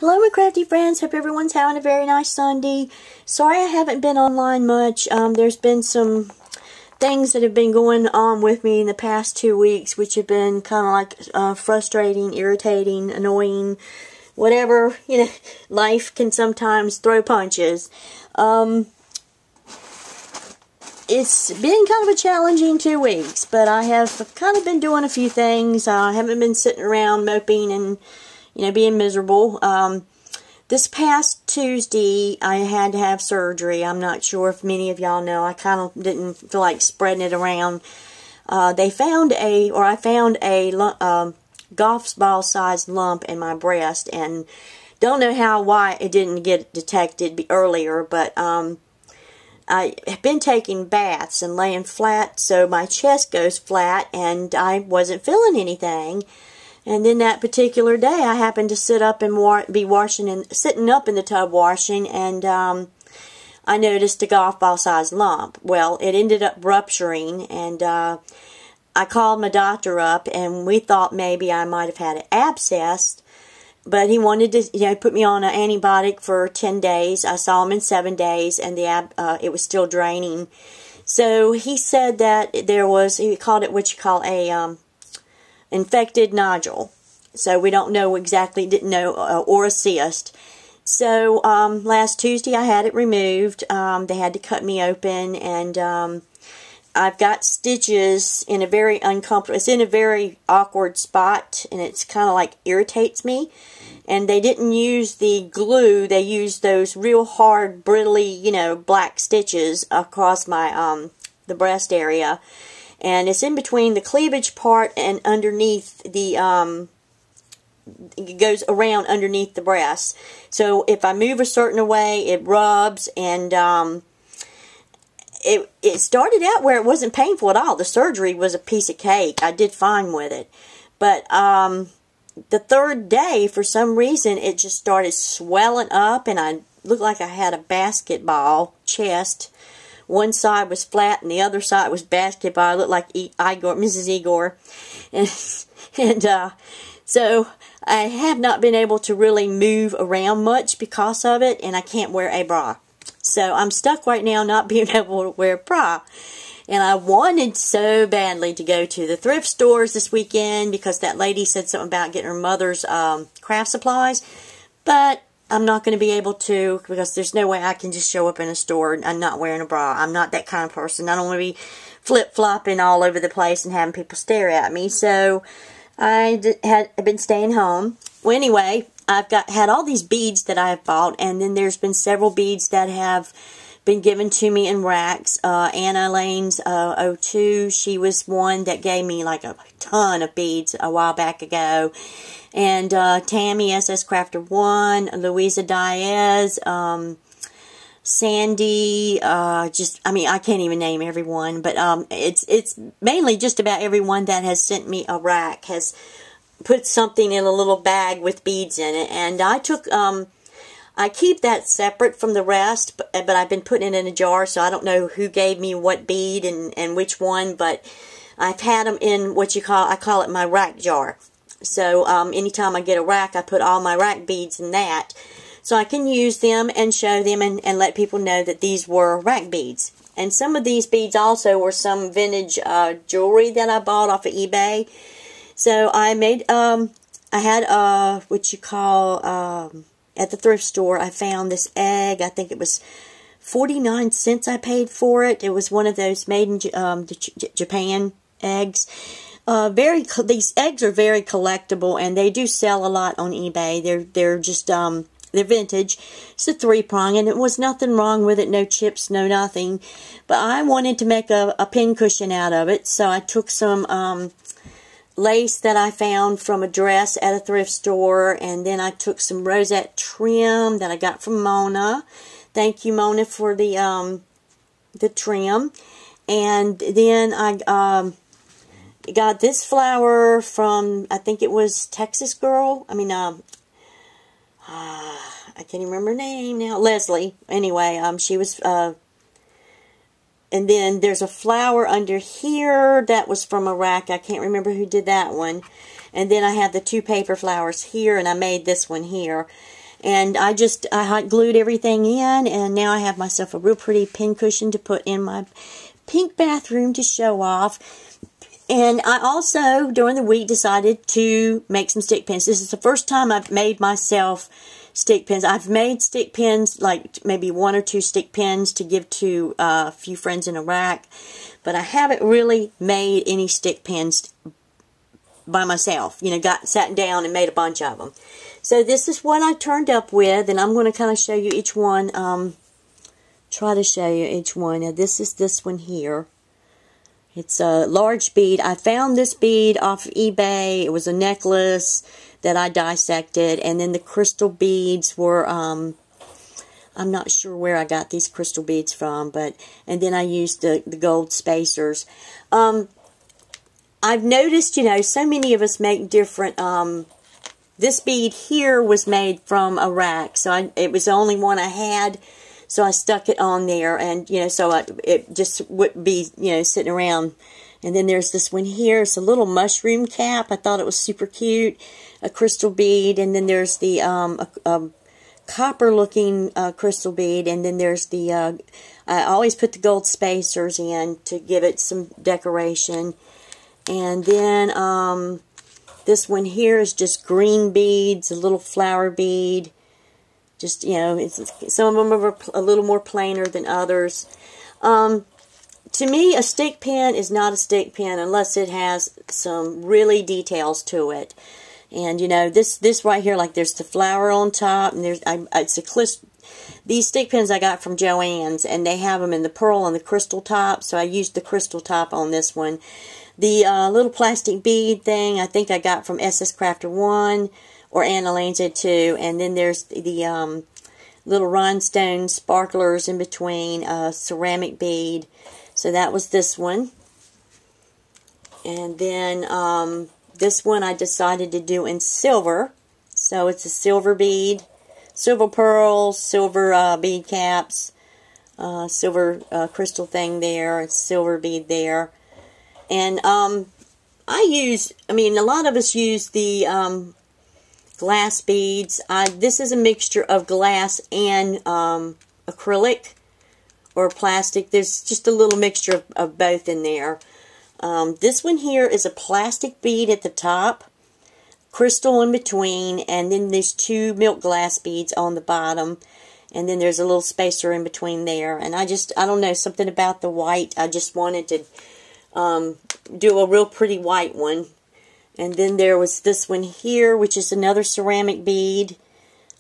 Hello my crafty friends, hope everyone's having a very nice Sunday. Sorry I haven't been online much. There's been some things that have been going on with me in the past 2 weeks, which have been kind of like frustrating, irritating, annoying, whatever. You know, life can sometimes throw punches. It's been kind of a challenging 2 weeks, but I have kind of been doing a few things. I haven't been sitting around moping and being miserable. This past Tuesday, I had to have surgery. I'm not sure if many of y'all know. I kind of didn't feel like spreading it around. I found a golf ball sized lump in my breast, and don't know why it didn't get detected earlier, but I have been taking baths and laying flat, so my chest goes flat, and I wasn't feeling anything. And then that particular day, I happened to sit up and be washing and sitting up in the tub washing, and I noticed a golf ball sized lump. Well, it ended up rupturing, and I called my doctor up, and we thought maybe I might have had an abscess, but he wanted to put me on an antibiotic for 10 days. I saw him in 7 days, and it was still draining. So he said that he called it what you call a infected nodule. So we don't know exactly, didn't know, or a cyst. So last Tuesday I had it removed. They had to cut me open, and I've got stitches in a very uncomfortable, it's in a very awkward spot, and it's kind of like irritates me. And they didn't use the glue, they used those real hard, brittly, black stitches across my, the breast area. And it's in between the cleavage part and underneath the, it goes around underneath the breast. So if I move a certain way, it rubs, and it started out where it wasn't painful at all. The surgery was a piece of cake. I did fine with it. But the third day, for some reason, it just started swelling up, and I looked like I had a basketball chest. One side was flat and the other side was basketball. I looked like Igor, Mrs. Igor. And so I have not been able to really move around much because of it, and I can't wear a bra. So I'm stuck right now not being able to wear a bra. And I wanted so badly to go to the thrift stores this weekend because that lady said something about getting her mother's craft supplies. But I'm not going to be able to, because there's no way I can just show up in a store and not wearing a bra. I'm not that kind of person. I don't want to be flip-flopping all over the place and having people stare at me. So I've been staying home. Well, anyway, I've had all these beads that I've bought, and then there's been several beads that have been given to me in racks. Anna Lane's 02, she was one that gave me like a ton of beads a while back ago. And Tammy, SS Crafter 1, Louisa Diaz, Sandy, I can't even name everyone, but it's mainly just about everyone that has sent me a rack has put something in a little bag with beads in it. And I took, I keep that separate from the rest, but I've been putting it in a jar, so I don't know who gave me what bead and which one, but I've had them in I call it my rack jar. So anytime I get a rack, I put all my rack beads in that, so I can use them and show them and let people know that these were rack beads. And some of these beads also were some vintage jewelry that I bought off of eBay. So I made, I had what you call, at the thrift store, I found this egg. I think it was 49 cents I paid for it. It was one of those made in Japan eggs. These eggs are very collectible, and they do sell a lot on eBay. They're just they're vintage. It's a 3-prong, and it was nothing wrong with it. No chips, no nothing. But I wanted to make a pin cushion out of it, so I took some lace that I found from a dress at a thrift store, and then I took some rosette trim that I got from Mona. Thank you, Mona, for the trim. And then I got this flower from, I think it was Texas Girl. I can't even remember her name now. Leslie. Anyway, she was, and then there's a flower under here that was from a rack. I can't remember who did that one. And then I have the 2 paper flowers here, and I made this one here. And I hot glued everything in, and now I have myself a real pretty pincushion to put in my pink bathroom to show off. And I also, during the week, decided to make some stick pins. This is the first time I've made myself stick pins. I've made stick pins, like maybe 1 or 2 stick pins to give to a few friends in Iraq. But I haven't really made any stick pins by myself. You know, sat down and made a bunch of them. So this is what I turned up with, and I'm going to kind of show you each one. Try to show you each one. Now this is this one here. It's a large bead. I found this bead off of eBay. It was a necklace that I dissected, and then the crystal beads were, I'm not sure where I got these crystal beads from, and then I used the gold spacers. I've noticed, you know, so many of us make different, this bead here was made from Iraq, so it was the only one I had, so I stuck it on there, and, you know, so it just wouldn't be, you know, sitting around. And then there's this one here. It's a little mushroom cap. I thought it was super cute. A crystal bead, and then there's the copper-looking crystal bead, and then there's the, I always put the gold spacers in to give it some decoration. And then, this one here is just green beads, a little flower bead. Just, you know, some of them are a little more plainer than others. To me, a stick pin is not a stick pin unless it has some really details to it. And, you know, this right here, like there's the flower on top, and these stick pins I got from Joann's, and they have them in the pearl and the crystal top, so I used the crystal top on this one. The little plastic bead thing I think I got from SS Crafter 1, or Anna Lane's did too. And then there's the little rhinestone sparklers in between, ceramic bead. So that was this one. And then this one I decided to do in silver. So it's a silver bead, silver pearls, silver bead caps, silver crystal thing there, silver bead there. And a lot of us use the glass beads. This is a mixture of glass and acrylic or plastic. There's just a little mixture of both in there. This one here is a plastic bead at the top, crystal in between, and then there's 2 milk glass beads on the bottom, and then there's a little spacer in between there. And I don't know, something about the white. I just wanted to do a real pretty white one. And then there was this one here, which is another ceramic bead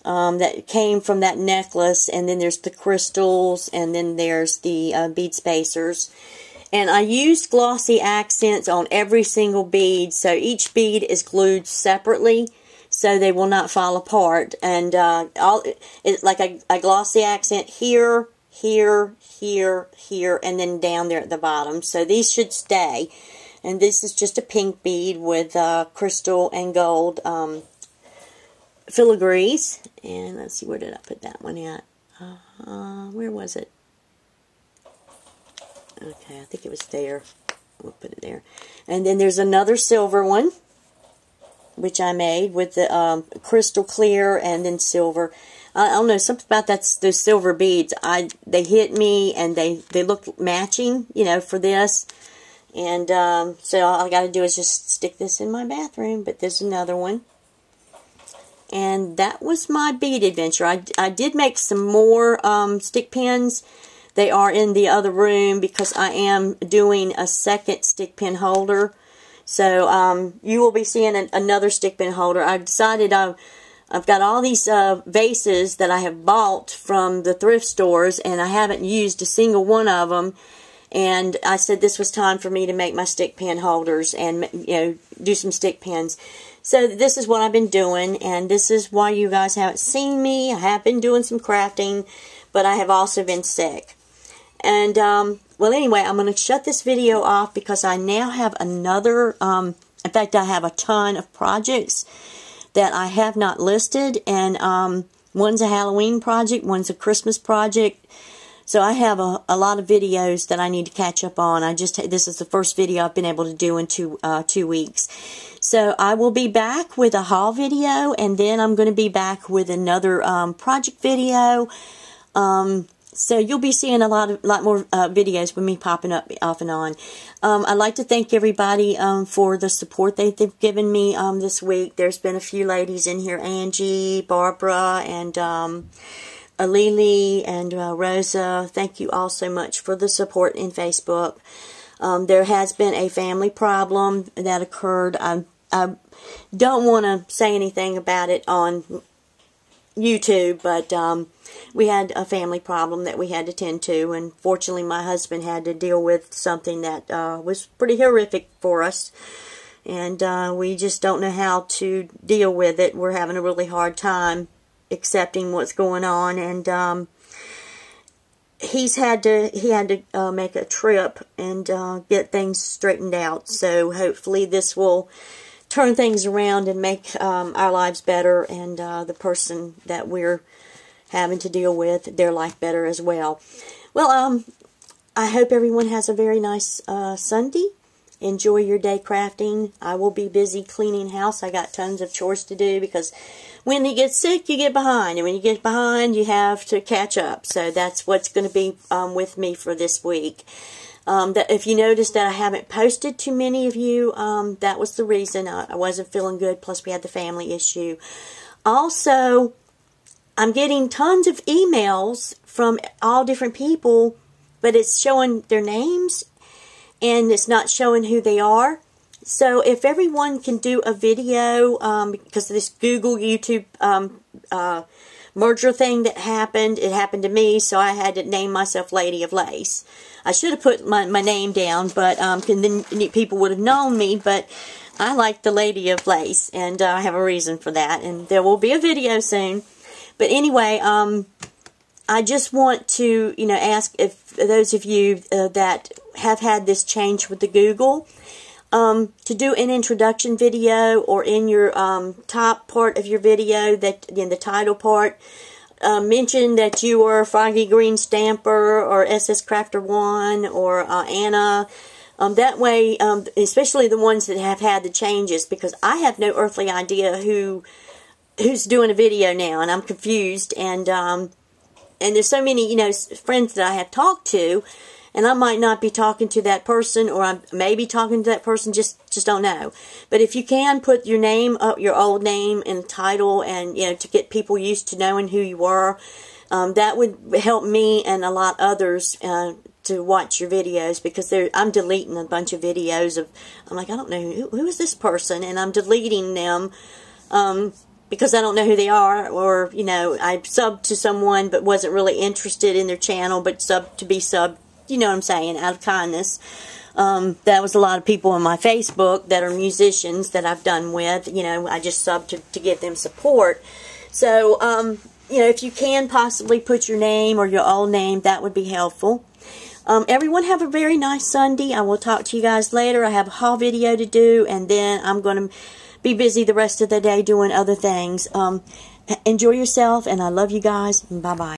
that came from that necklace. And then there's the crystals, and then there's the bead spacers. And I used glossy accents on every single bead, so each bead is glued separately, so they will not fall apart. And it's like a glossy accent here, here, here, here, and then down there at the bottom. So these should stay. And this is just a pink bead with crystal and gold filigrees. And let's see, where did I put that one at? Where was it? Okay, I think it was there. We'll put it there. And then there's another silver one, which I made with the crystal clear and then silver. I don't know, something about those silver beads. They hit me, and they look matching, you know, for this. And so all I got to do is just stick this in my bathroom. But there's another one. And that was my bead adventure. I did make some more stick pins. They are in the other room because I am doing a second stick pin holder. So you will be seeing another stick pin holder. I decided I've got all these vases that I have bought from the thrift stores, and I haven't used a single one of them. And I said this was time for me to make my stick pin holders and, you know, do some stick pins. So this is what I've been doing, and this is why you guys haven't seen me. I have been doing some crafting, but I have also been sick. And, well, anyway, I'm going to shut this video off because I now have another, in fact, I have a ton of projects that I have not listed. And one's a Halloween project, one's a Christmas project. So I have a lot of videos that I need to catch up on. This is the first video I've been able to do in 2 weeks. So I will be back with a haul video, and then I'm going to be back with another project video. So you'll be seeing a lot more videos with me popping up off and on. I'd like to thank everybody for the support they've given me this week. There's been a few ladies in here, Angie, Barbara, and Alili, and Rosa. Thank you all so much for the support in Facebook. There has been a family problem that occurred. I don't want to say anything about it on YouTube, but we had a family problem that we had to tend to, and fortunately my husband had to deal with something that was pretty horrific for us, and we just don't know how to deal with it. We're having a really hard time accepting what's going on, and he had to make a trip and get things straightened out. So hopefully this will turn things around and make our lives better, and the person that we're having to deal with, their life better as well. Well, I hope everyone has a very nice Sunday. Enjoy your day crafting. I will be busy cleaning house. I got tons of chores to do, because when you get sick, you get behind. And when you get behind, you have to catch up. So that's what's going to be with me for this week. If you notice that I haven't posted to many of you, that was the reason. I wasn't feeling good, plus we had the family issue. Also, I'm getting tons of emails from all different people, but it's showing their names, and it's not showing who they are. So if everyone can do a video, because of this Google, YouTube merger thing that happened, it happened to me, so I had to name myself Lady of Lace. I should have put my name down, but then people would have known me, but I like the Lady of Lace, and I have a reason for that, and there will be a video soon. But anyway, I just want to, ask if those of you that have had this change with the Google, to do an introduction video, or in your top part of your video, that in the title part, mention that you are Froggy Green Stamper, or SS Crafter 1, or Anna. That way, especially the ones that have had the changes, because I have no earthly idea who's doing a video now, and I'm confused, and there's so many, friends that I have talked to, and I might not be talking to that person, or I may be talking to that person, just don't know. But if you can put your name up, your old name and title, and to get people used to knowing who you are, that would help me and a lot others to watch your videos, because I'm deleting a bunch of videos of, I'm like, I don't know who is this person, and I'm deleting them because I don't know who they are, or I subbed to someone but wasn't really interested in their channel, but to be subbed. You know what I'm saying, out of kindness. That was a lot of people on my Facebook that are musicians that I've done with. I just subbed to give them support. So, if you can possibly put your name or your old name, that would be helpful. Everyone have a very nice Sunday. I will talk to you guys later. I have a haul video to do, and then I'm going to be busy the rest of the day doing other things. Enjoy yourself, and I love you guys. Bye-bye.